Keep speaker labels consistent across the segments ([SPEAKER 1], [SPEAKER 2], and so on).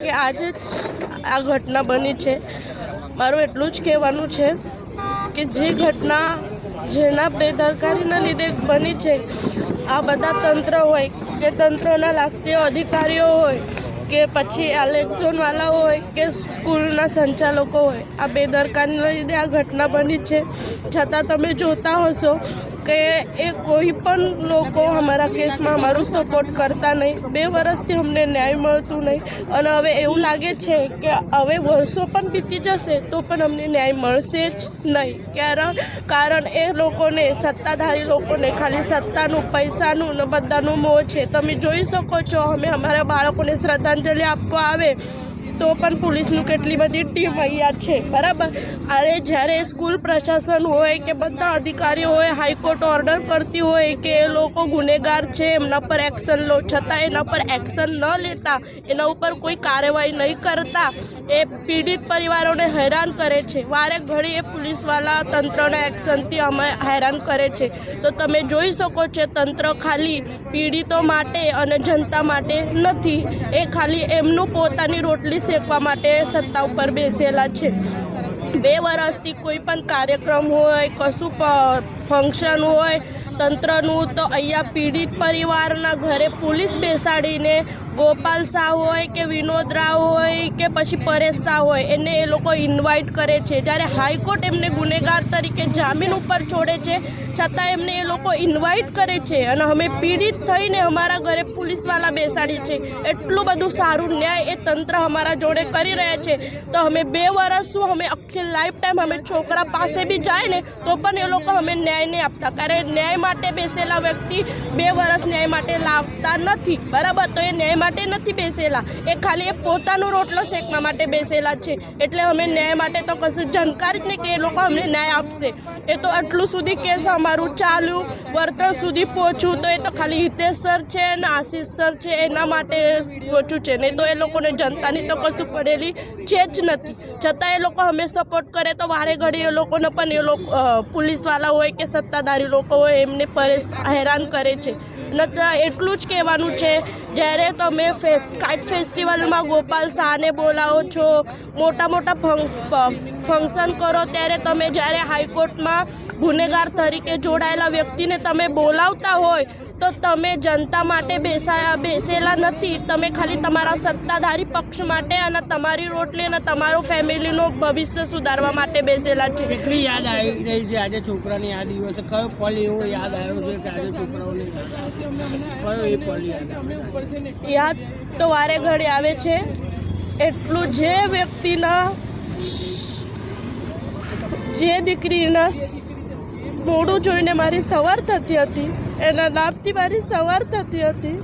[SPEAKER 1] કે આજે આ ઘટના બની છે। મારું એટલું જ કહેવાનું છે કે જે ઘટના જેના બેદરકારીના લીધે બની છે, આ બધા તંત્ર હોય કે તંત્રના લાગતા અધિકારીઓ હોય કે પછી ઇલેક્શનવાળા હોય કે સ્કૂલના સંચાલકો હોય, આ બેદરકારીના લીધે આ ઘટના બની છે। છતાં તમે જોતા હશો કે એ કોઈ પણ લોકો અમારા કેસમાં અમારું સપોર્ટ કરતા નહીં। 2 વર્ષથી અમને ન્યાય મળતું નહીં અને હવે એવું લાગે છે કે હવે વર્ષો પણ બીતી જશે તો પણ અમને ન્યાય મળશે જ નહીં। કારણ એ લોકોને, સત્તાધારી લોકોને ખાલી સત્તાનું, પૈસાનું ને બધાનું મોહ છે। તમે જોઈ શકો છો, અમે અમારા બાળકોને શ્રદ્ધાંજલિ આપવા આવે તો પણ પોલીસનું કેટલી બધી ટીમ અહીંયા છે, બરાબર। અરે જ્યારે સ્કૂલ પ્રશાસન હોય કે બધા અધિકારીઓ હોય, હાઈકોર્ટ ઓર્ડર કરતી હોય કે એ લોકો ગુનેગાર છે, એમના પર એક્શન લો, છતાં એના પર એક્શન ન લેતા, એના ઉપર કોઈ કાર્યવાહી નહીં કરતા એ પીડિત પરિવારોને હેરાન કરે છે। વારે ઘડી એ પોલીસવાળા તંત્રના એક્શનથી અમે હેરાન કરે છે। તો તમે જોઈ શકો છો, તંત્ર ખાલી પીડિતો માટે અને જનતા માટે નથી, એ ખાલી એમનું પોતાની રોટલી શેકવા માટે સત્તા ઉપર બેસેલા છે। 2 વર્ષથી કોઈ પણ કાર્યક્રમ હોય, કશું ફંક્શન હોય તંત્રનું, તો અહીંયા પીડિત પરિવારના ઘરે પોલીસ બેસાડીને ગોપાલ શાહ હોય કે વિનોદ રાવ હોય કે પછી પરેશ શાહ હોય, એને એ લોકો ઇન્વાઇટ કરે છે। જ્યારે હાઈકોર્ટ એમને ગુનેગાર તરીકે જામીન ઉપર છોડે છે, છતાં એમને એ લોકો ઇન્વાઇટ કરે છે અને અમે પીડિત થઈને અમારા ઘરે પોલીસવાળા બેસાડીએ છીએ। એટલું બધું સારું ન્યાય એ તંત્ર અમારા જોડે કરી રહ્યા છે। તો અમે 2 વર્ષ શું, અમે આખી લાઈફ ટાઈમ અમે છોકરા પાસે બી જાય ને તો પણ એ લોકો અમે ન્યાય નહીં આપતા, કારણ ન્યાય માટે બેસેલા વ્યક્તિ 2 વર્ષ ન્યાય માટે લાવતા નથી, બરાબર। તો એ ન્યાય માટે નથી બેસેલા, એ ખાલી એ પોતાનો રોટલો શેકવા માટે બેસેલા છે। એટલે અમે ન્યાય માટે તો કશું જાણકારી જ નહીં કે એ લોકો અમને ન્યાય આપશે। એ તો આટલું સુધી કેસ અમારું ચાલ્યું, વર્તન સુધી પહોંચ્યું તો એ તો ખાલી હિતેશ સર છે ને આશીષ સર છે એના માટે પહોંચ્યું છે, નહીં તો એ લોકોને જનતાની તો કશું પડેલી છે જ નથી। છતાં એ લોકો અમે સપોર્ટ કરે તો વારે ઘડી એ લોકોને પણ એ લોકો પોલીસવાળા હોય કે સત્તાધારી લોકો હોય એમને હેરાન કરે છે। એટલું જ કહેવાનું છે, જ્યારે તમે કાઇટ ફેસ્ટિવલમાં ગોપાલ શાહને બોલાવો છો, મોટા મોટા ફંક્શન કરો, ત્યારે તમે જ્યારે હાઈકોર્ટમાં ગુનેગાર તરીકે જોડાયેલા વ્યક્તિને તમે બોલાવતા હોય તો તમે જનતા માટે બેસેલા નથી, તમે ખાલી તમારા સત્તાધારી પક્ષ માટે અને તમારી રોટલી અને તમારો ફેમિલીનું ભવિષ્ય સુધારવા માટે બેસેલા છે।
[SPEAKER 2] કેટલી યાદ આવી રહી છે આજે છોકરાની? આ દિવસે કયો પલ એવો યાદ આવ્યો છે કે આજે છોકરાઓને કયો એ પલ
[SPEAKER 1] યાદ તો વારે ઘડી આવે છે। એટલું જે વ્યક્તિના, જે દીકરીના મોઢું જોઈને મારી સવાર થતી હતી, એના નામથી મારી સવાર થતી હતી,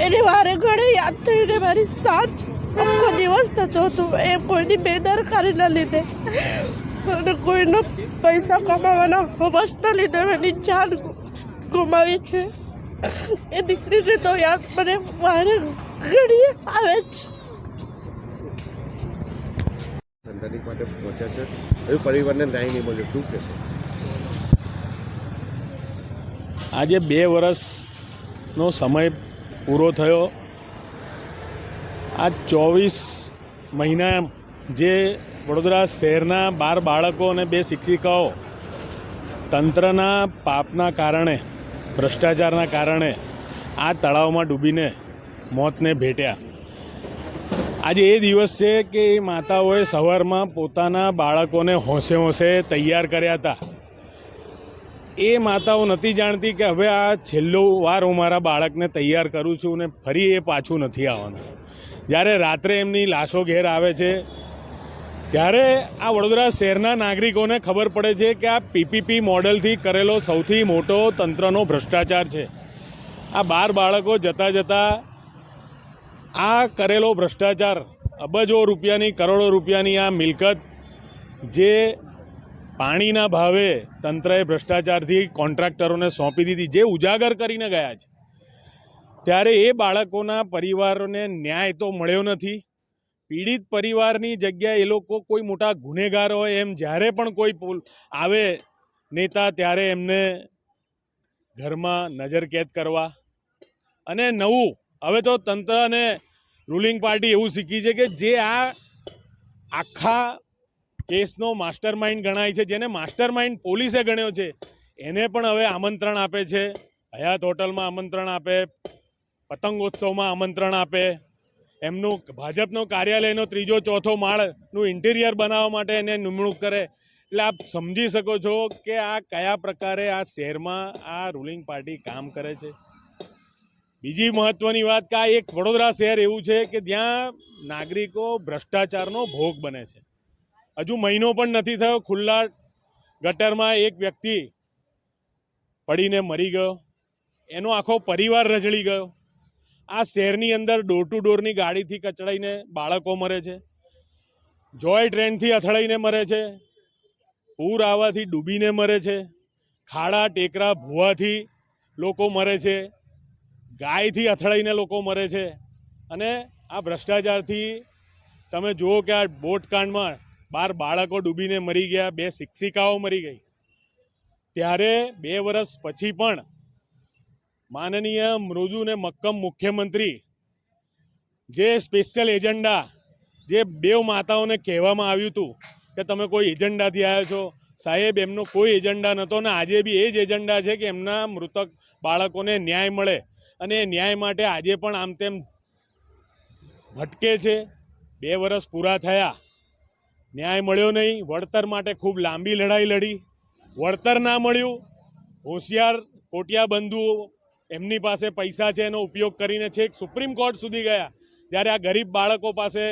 [SPEAKER 1] એને વારે ઘડે યાદ થઈને મારી સાંજ આખો દિવસ થતો હતો। એ કોઈની બેદરકારીના લીધે અને કોઈનો પૈસા કમાવાના હવસના લીધે એની જાન ગુમાવી છે। એ દીકરીને તો યાદ મને વારે ઘડીએ આવે છે।
[SPEAKER 3] સંતાનિક માટે પહોંચ્યા છે, હવે પરિવારને ન્યાય નહીં મળ્યો, શું કહેશો?
[SPEAKER 4] આજે 2 વર્ષનો સમય પૂરો થયો। આ 24 મહિના જે વડોદરા શહેરના 12 બાળકો અને 2 શિક્ષિકાઓ તંત્રના પાપના કારણે, ભ્રષ્ટાચારના કારણે આ તળાવમાં ડૂબીને મોતને ભેટ્યા। આજે એ દિવસ છે કે એ માતાઓએ સવારમાં પોતાના બાળકોને હોંશે હોંશે તૈયાર કર્યા હતા। એ માતાઓ નથી જાણતી કે હવે આ છેલ્લો વાર હું મારા બાળકને તૈયાર કરું છું ને ફરી એ પાછું નથી આવવાનું। જ્યારે રાત્રે એમની લાશો ઘેર આવે છે ત્યારે આ વડોદરા શહેરના નાગરિકોને ખબર પડે છે કે આ પીપીપી મોડલથી કરેલો સૌથી મોટો તંત્રનો ભ્રષ્ટાચાર છે। આ 12 બાળકો જતાં જતાં આ કરેલો ભ્રષ્ટાચાર, અબજો રૂપિયાની, કરોડો રૂપિયાની આ મિલકત જે પાણીના ભાવે તંત્રએ ભ્રષ્ટાચારથી કોન્ટ્રાક્ટરોને સોંપી દીધી, જે ઉજાગર કરીને ગયા છે, ત્યારે એ બાળકોના પરિવારોને ન્યાય તો મળ્યો નથી। પીડિત પરિવારની જગ્યાએ એ લોકો કોઈ મોટા ગુનેગાર હોય એમ જ્યારે પણ કોઈ આવે નેતા, ત્યારે એમને ઘરમાં નજરકેદ કરવા અને નવું હવે તો તંત્રને રૂલિંગ પાર્ટી એવું શીખી છે કે જે આ આખા કેસનો માસ્ટર માઇન્ડ ગણાય છે, જેને માસ્ટર માઇન્ડ પોલીસે ગણ્યો છે, એને પણ હવે આમંત્રણ આપે છે, હયાત હોટલમાં આમંત્રણ આપે, પતંગોત્સવમાં આમંત્રણ આપે, એમનું ભાજપનો કાર્યાલયનો 3જો 4થો માળનું ઇન્ટિરિયર બનાવવા માટે એને નિમણૂક કરે. એટલે આપ સમજી શકો છો કે આ કયા પ્રકારે આ શહેરમાં આ રૂલિંગ પાર્ટી કામ કરે છે. બીજી મહત્વની વાત કે આ એક વડોદરા શહેર એવું છે કે જ્યાં નાગરિકો ભ્રષ્ટાચારનો ભોગ બને છે. હજુ મહિનો પણ નથી થયો, ખુલ્લા ગટરમાં એક વ્યક્તિ પડીને મરી ગયો, એનો આખો પરિવાર રજળી ગયો. આ શહેરની અંદર ડોર ટુ ડોરની ગાડીથી કચડાઈને બાળકો મરે છે, જોય ટ્રેનથી અથડાઈને મરે છે, પૂર આવવાથી ડૂબીને મરે છે, ખાડા ટેકરા ભૂવાથી લોકો મરે છે, ગાયથી અથડાઈને લોકો મરે છે. અને આ ભ્રષ્ટાચારથી તમે જુઓ કે આ બોટકાંડમાં 12 બાળકો ડૂબીને મરી ગયા, 2 શિક્ષિકાઓ મરી ગઈ. ત્યારે 2 વર્ષ પછી પણ માનનીય મૃદુ ને મક્કમ મુખ્યમંત્રી જે સ્પેશિયલ એજન્ડા, જે 2 માતાઓને કહેવામાં આવ્યું હતું કે તમે કોઈ એજન્ડાથી આવ્યા છો, સાહેબ એમનો કોઈ એજન્ડા નહોતો. ને આજે બી એ જ એજન્ડા છે કે એમના મૃતક બાળકોને ન્યાય મળે, અને એ ન્યાય માટે આજે પણ આમ તેમ ભટકે છે. 2 વર્ષ પૂરા થયા, ન્યાય મળ્યો નહીં. વળતર માટે ખૂબ લાંબી લડાઈ લડી, વળતર ના મળ્યું. હોશિયાર કોટિયા બંધુઓ, એમની પાસે પૈસા છે, એનો ઉપયોગ કરીને છેક સુપ્રીમ કોર્ટ સુધી ગયા. જ્યારે આ ગરીબ બાળકો પાસે,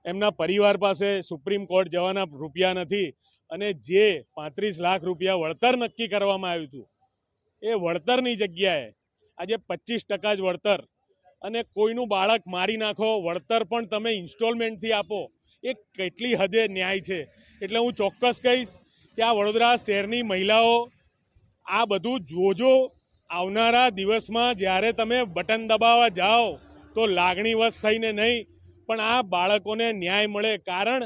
[SPEAKER 4] એમના પરિવાર પાસે સુપ્રીમ કોર્ટ જવાના રૂપિયા નથી, અને જે 35 લાખ રૂપિયા વળતર નક્કી કરવામાં આવ્યું હતું, એ વળતરની જગ્યાએ આજે 25% જ વળતર, અને કોઈનું બાળક મારી નાખો, વળતર પણ તમે ઇન્સ્ટોલમેન્ટથી આપો. એ કેટલી હદે ન્યાય છે. એટલે હું ચોક્કસ કહીશ કે આ વડોદરા શહેરની મહિલાઓ આ બધું જોજો. આવનારા દિવસમાં જ્યારે તમે બટન દબાવવા જાઓ તો લાગણીવશ થઈને નહીં, પણ આ બાળકોને ન્યાય મળે. કારણ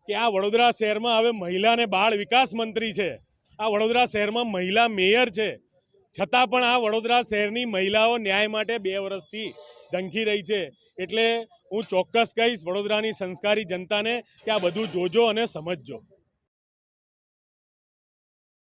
[SPEAKER 4] કે આ વડોદરા શહેરમાં હવે મહિલા અને બાળ વિકાસ મંત્રી છે, આ વડોદરા શહેરમાં મહિલા મેયર છે, છતાં પણ આ વડોદરા શહેરની મહિલાઓ ન્યાય માટે 2 વર્ષથી ઝંખી રહી છે. એટલે હું ચોક્કસ કહીશ વડોદરાની સંસ્કારી જનતાને કે આ બધું જોજો અને સમજજો.